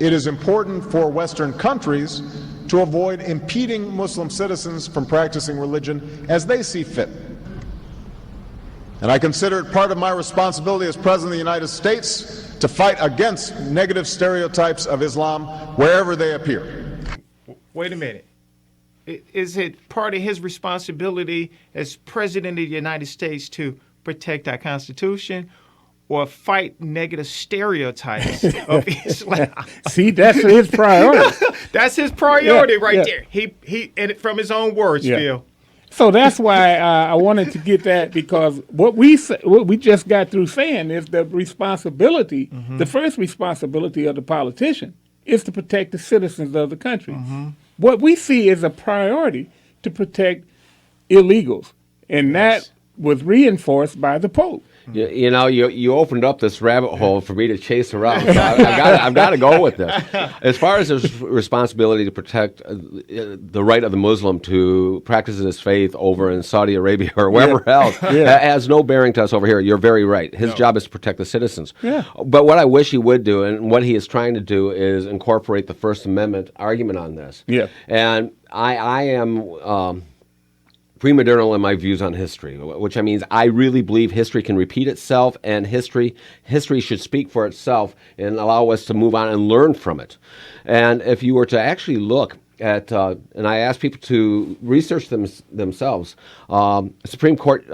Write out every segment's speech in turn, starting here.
it is important for Western countries to avoid impeding Muslim citizens from practicing religion as they see fit. And I consider it part of my responsibility as President of the United States to fight against negative stereotypes of Islam wherever they appear. Wait a minute. Is it part of his responsibility as President of the United States to protect our Constitution or fight negative stereotypes of Islam? See, that's his priority. That's his priority there. He and from his own words, Phil. So that's why I wanted to get that, because what we just got through saying is the responsibility, the first responsibility of the politician is to protect the citizens of the country. What we see is a priority to protect illegals, and that was reinforced by the Pope. You opened up this rabbit hole for me to chase around. So I've got to go with this. As far as his responsibility to protect the right of the Muslim to practice his faith over in Saudi Arabia or wherever else, has no bearing to us over here. You're very right. His job is to protect the citizens. But what I wish he would do, and what he is trying to do, is incorporate the First Amendment argument on this. And I am premodernal in my views on history, which I means I really believe history can repeat itself, and history should speak for itself and allow us to move on and learn from it. And if you were to actually look at, and I asked people to research themselves, Supreme Court,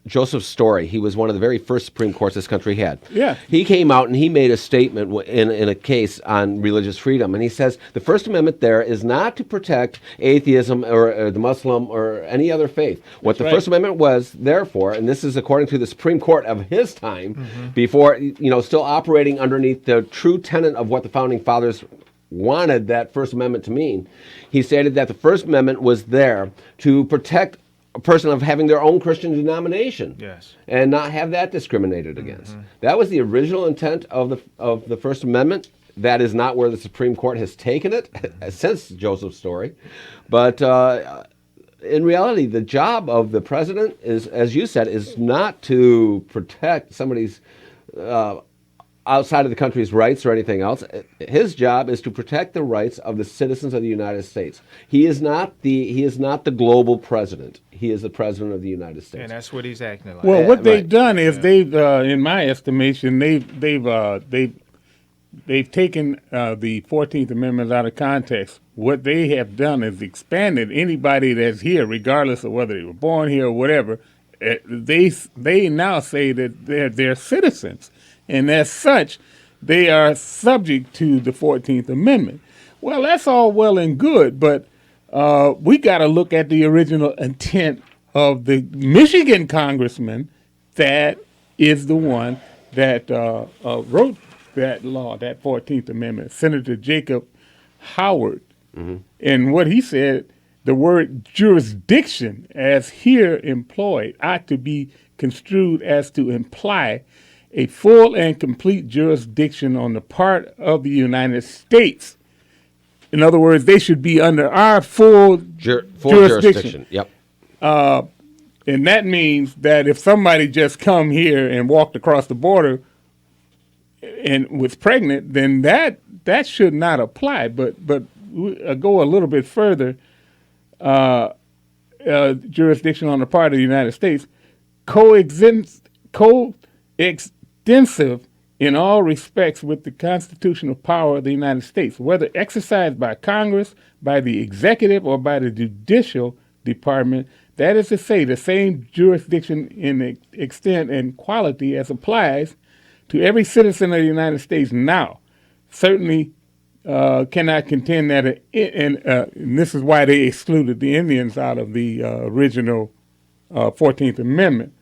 Joseph Story, he was one of the very first Supreme Courts this country had. He came out and he made a statement in a case on religious freedom, and he says the First Amendment there is not to protect atheism or the Muslim or any other faith. What the First Amendment was there for, and this is according to the Supreme Court of his time, before, still operating underneath the true tenet of what the Founding Fathers wanted that First Amendment to mean. He stated that the First Amendment was there to protect a person of having their own Christian denomination, and not have that discriminated against. That was the original intent of the First Amendment. That is not where the Supreme Court has taken it since Joseph Story. But in reality, the job of the president is, as you said, is not to protect somebody's outside of the country's rights or anything else. His job is to protect the rights of the citizens of the United States. He is not the global president. He is the president of the United States. And that's what he's acting like. Well, what they've done is they've, in my estimation, they've taken the 14th Amendment out of context. What they have done is expanded anybody that's here, regardless of whether they were born here or whatever. They now say that they're citizens. And as such, they are subject to the 14th Amendment. Well, that's all well and good, but we got to look at the original intent of the Michigan congressman that is the one that wrote that law, that 14th Amendment, Senator Jacob Howard. And what he said, the word jurisdiction, as here employed, ought to be construed as to imply a full and complete jurisdiction on the part of the United States. In other words, they should be under our full jurisdiction. And that means that if somebody just come here and walked across the border and was pregnant, then that should not apply. But go a little bit further, jurisdiction on the part of the United States, coextensive in all respects with the constitutional power of the United States, whether exercised by Congress, by the executive, or by the judicial department. That is to say, the same jurisdiction in extent and quality as applies to every citizen of the United States now. Certainly cannot contend that, and this is why they excluded the Indians out of the original 14th Amendment,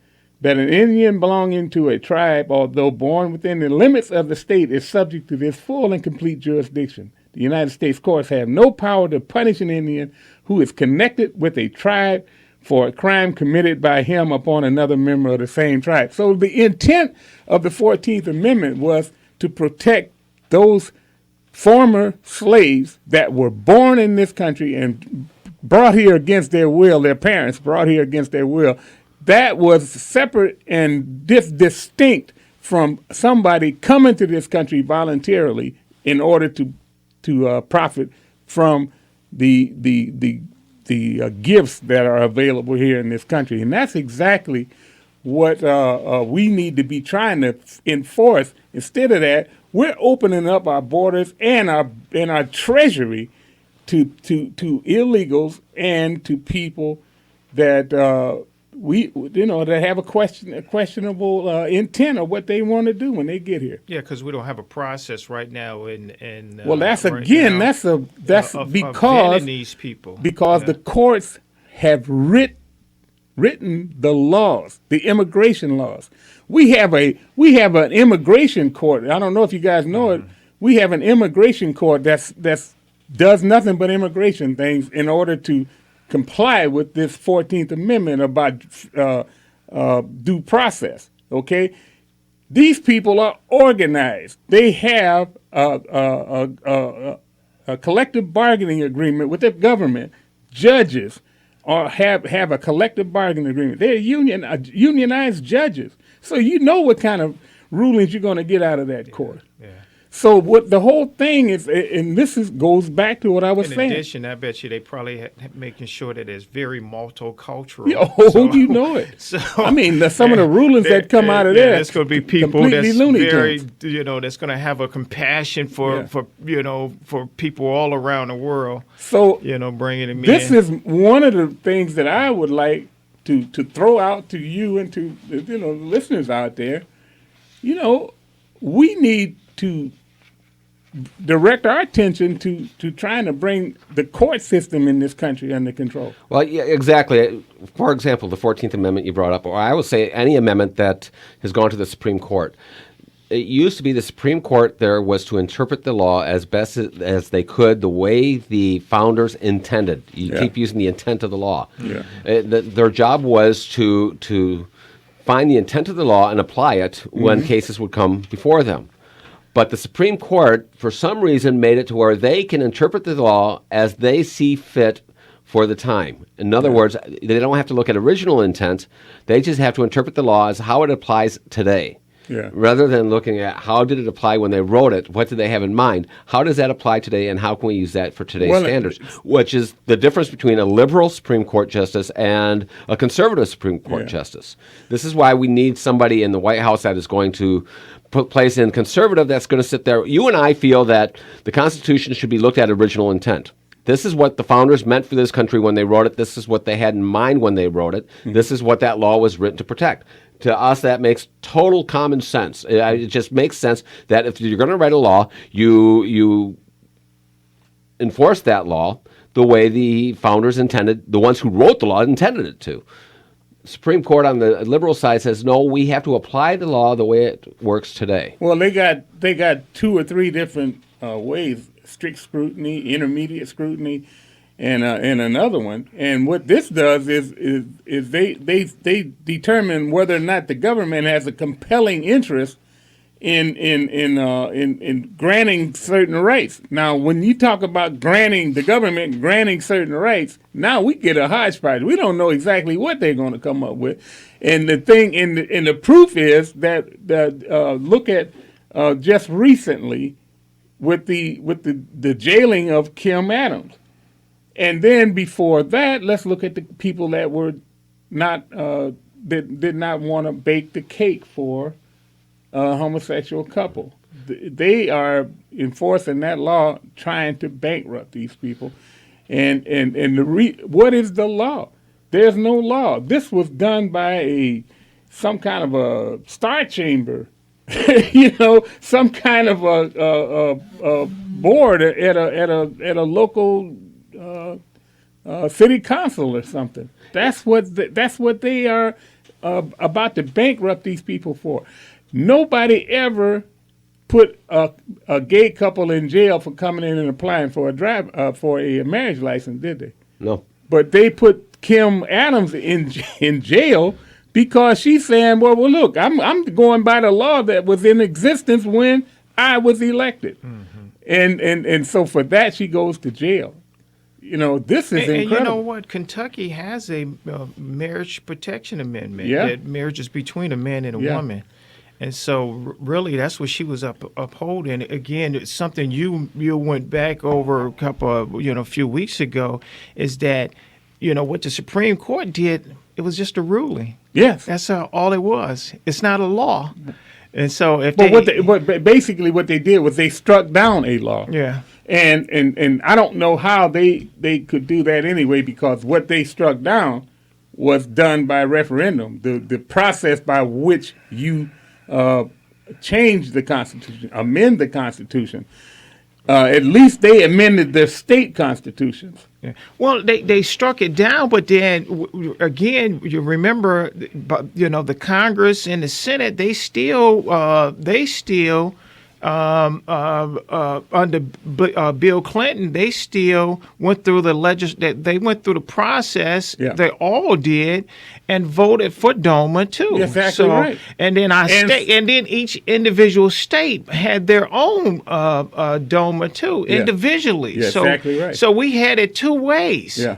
that an Indian belonging to a tribe, although born within the limits of the state, is subject to this full and complete jurisdiction. The United States courts have no power to punish an Indian who is connected with a tribe for a crime committed by him upon another member of the same tribe. So the intent of the 14th Amendment was to protect those former slaves that were born in this country and brought here against their will, their parents brought here against their will. That was separate and distinct from somebody coming to this country voluntarily in order to profit from the gifts that are available here in this country, and that's exactly what we need to be trying to enforce. Instead of that, we're opening up our borders and our treasury to illegals and to people that that have a questionable intent of what they want to do when they get here. Yeah, because we don't have a process right now. Well, that's right again, now that's of because vetting these people. Because the courts have written the laws, the immigration laws. We have an immigration court. I don't know if you guys know it. We have an immigration court that's does nothing but immigration things in order to comply with this 14th Amendment about due process. Okay, these people are organized. They have a collective bargaining agreement with the government. Judges have a collective bargaining agreement. They're unionized judges. So you know what kind of rulings you're going to get out of that court. Yeah. So what the whole thing is, and goes back to what I was saying. In addition, I bet you they probably making sure that it's very multicultural. You know it. So I mean, some of the rulings that come out of there, it's going to be people that's Looney very, Tunes. That's going to have a compassion for people all around the world. So bringing them in. This is one of the things that I would like to throw out to you and to the listeners out there. We need to direct our attention to trying to bring the court system in this country under control. Well, yeah, exactly. For example, the 14th Amendment you brought up, or I would say any amendment that has gone to the Supreme Court. It used to be the Supreme Court there was to interpret the law as best as they could, the way the founders intended. You keep using the intent of the law. Yeah. Their job was to find the intent of the law and apply it when cases would come before them. But the Supreme Court, for some reason, made it to where they can interpret the law as they see fit for the time. In other words, they don't have to look at original intent. They just have to interpret the law as how it applies today. Yeah. Rather than looking at how did it apply when they wrote it, what did they have in mind, how does that apply today, and how can we use that for today's standards, which is the difference between a liberal Supreme Court justice and a conservative Supreme Court justice. This is why we need somebody in the White House that is going to put place in conservative that's going to sit there. You and I feel that the Constitution should be looked at original intent. This is what the founders meant for this country when they wrote it. This is what they had in mind when they wrote it. This is what that law was written to protect. To us, that makes total common sense. It just makes sense that if you're going to write a law, you enforce that law the way the founders intended, the ones who wrote the law intended it to. Supreme Court on the liberal side says, no, we have to apply the law the way it works today. Well, they got 2 or 3 different ways: strict scrutiny, intermediate scrutiny, and another one. And what this does is they determine whether or not the government has a compelling interest in granting certain rights. Now, when you talk about the government granting certain rights, now we get a hodgepodge. We don't know exactly what they're going to come up with. And the thing, and the proof is that look at just recently with the jailing of Kim Adams. And then before that, let's look at the people that were not that did not want to bake the cake for a homosexual couple. They are enforcing that law, trying to bankrupt these people. And what is the law? There's no law. This was done by some kind of a star chamber, some kind of a board at a local city council or something. That's what they are about to bankrupt these people for. Nobody ever put a gay couple in jail for coming in and applying for a marriage license, did they? No. But they put Kim Adams in jail because she's saying, well, look, I'm going by the law that was in existence when I was elected, and so for that she goes to jail. This is incredible. And you know what? Kentucky has a marriage protection amendment that marriage is between a man and a woman. And so really that's what she was upholding. Again, it's something you went back over a few weeks ago, is that, what the Supreme Court did, it was just a ruling. Yes. That's all it was. It's not a law. And so but basically what they did was they struck down a law. Yeah. And I don't know how they could do that anyway, because what they struck down was done by referendum. The process by which you change the Constitution, amend the Constitution. At least they amended their state constitutions. Yeah. Well, they struck it down, but then again, you remember, the Congress and the Senate, they still under Bill Clinton, they still went through they went through the process. Yeah. They all did, and voted for DOMA too. Exactly right. And then and then each individual state had their own DOMA too, individually. Yeah, exactly right. So we had it two ways. Yeah.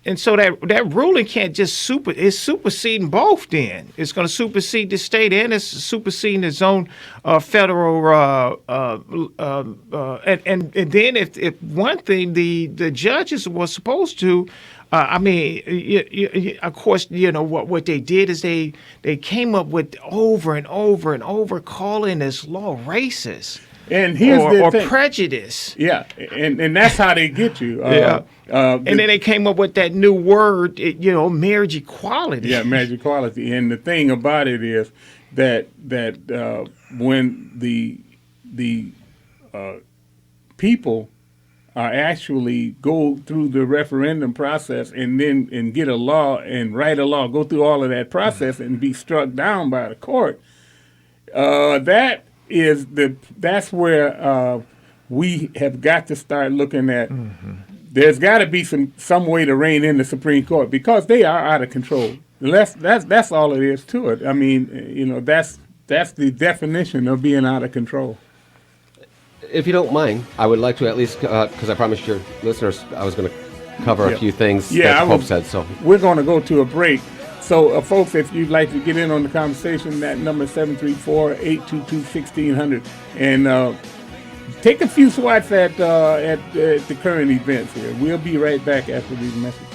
And so that ruling can't just it's superseding both. Then it's going to supersede the state, and it's superseding its own federal. And then if one thing the judges were supposed to, of course, what they did is they came up with over and over and over calling this law racist. And here's the thing. Prejudice. Yeah, and that's how they get you. And then they came up with that new word, marriage equality. Yeah, marriage equality. And the thing about it is that when the people actually go through the referendum process and get a law and write a law, go through all of that process and be struck down by the court, that's where we have got to start looking at. Mm-hmm. There's got to be some way to rein in the Supreme Court, because they are out of control. That's all it is to it. I mean, that's the definition of being out of control. If you don't mind, I would like to at least, because I promised your listeners I was going to cover a few things that Pope said. So we're going to go to a break. So, folks, if you'd like to get in on the conversation, that number is 734-822-1600. And take a few swats at the current events here. We'll be right back after these messages.